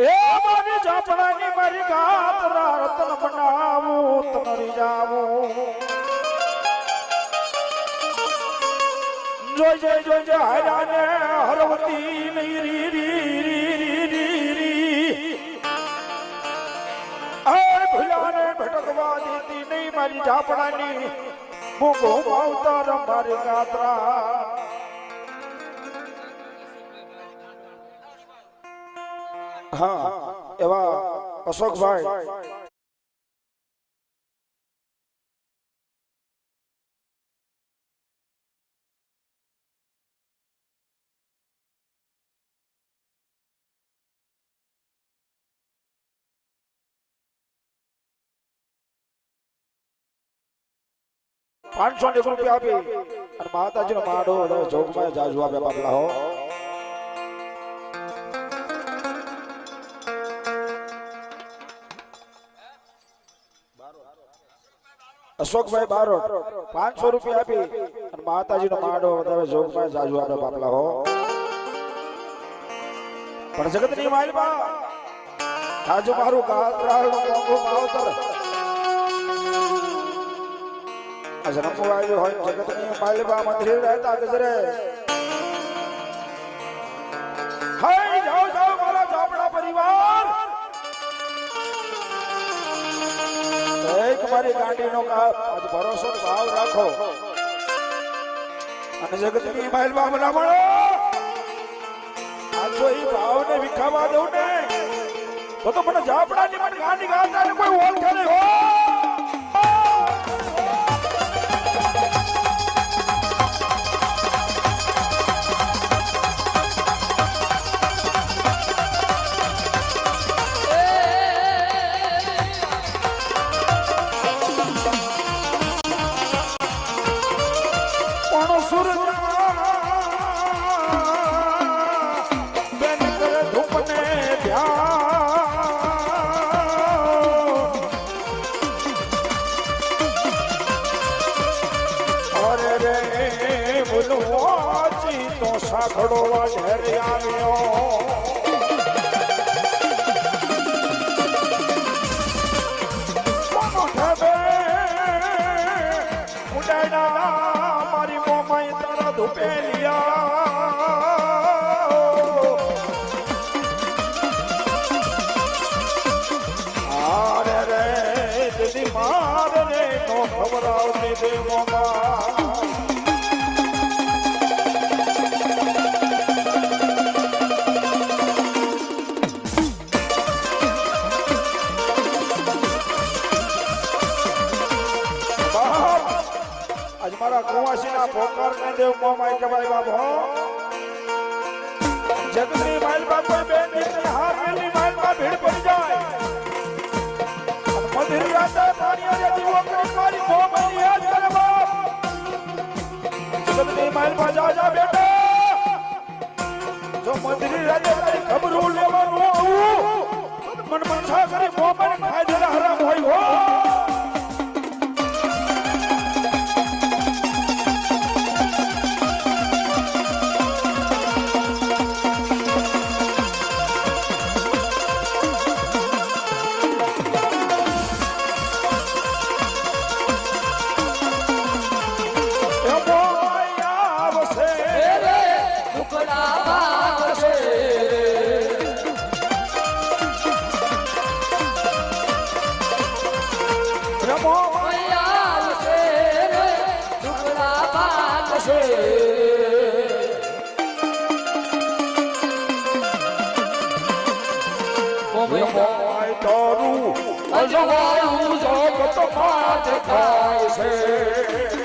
એ મારી જાપણાની મારી ગાતરા રતન બનાવું તનરી જાવું જોજે હારાને હરવતી નહીં રી ભૂલાને ભટકવા દેતી નહીં મારી જાપણાની મૂકો અવતાર મારી ગાતરા હા એવા અશોકભાઈ ₹500 આપી અને માતાજીનો માડો જોગમાં જાજુ આપે બાપલા હો અશોકભાઈ બારોટ ₹500 આપી અને માતાજીનો માડો વધારે જોગમાં જાજુ આપે બાપલા હો પણ જગતની માલબા આજુ મારું ગાત્રાળનું મોંઘું માવતર आज रमवायो होय जगतनी मालबा मंदिर रहता गजरे हाय जाओ मारा जापड़ा परिवार एक मारी गांडीनो का आज भरोસો भाव રાખો અને જગતની માલબા બનાવણો આ કોઈ ભાવને વિખાવા દઉં ને તો મને જાપડાની મને ગાંડી ગાતાને કોઈ ઓળખે નહીં હો સાખડોવા ઝેરી આવ્યો ઉડાડા મારી મોમાઈ તારા ધુપેલિયા આરે રે દીદી માર રે નો ખબરાવતી દે મોમા મારા કુવાસીના પોકાર ને દેવ મોમાઈ કહેવાય બાબો જગતની માલબા કોઈ બેન દીકરી હારેલી માલબા ભીડ પડી જાય મધુર રાતે પાણીએ દીવો કરી મારી મોમાઈ યાદ કરે બાપ જગતની માલબા જા બેટા જો મધુર રાતે તારી ખબરું લેવાનું આવું મન મનસા કરી મોમાઈ ખાઈ દેલા હરામ હોય હો અજવાયું જગત માં દેખાય છે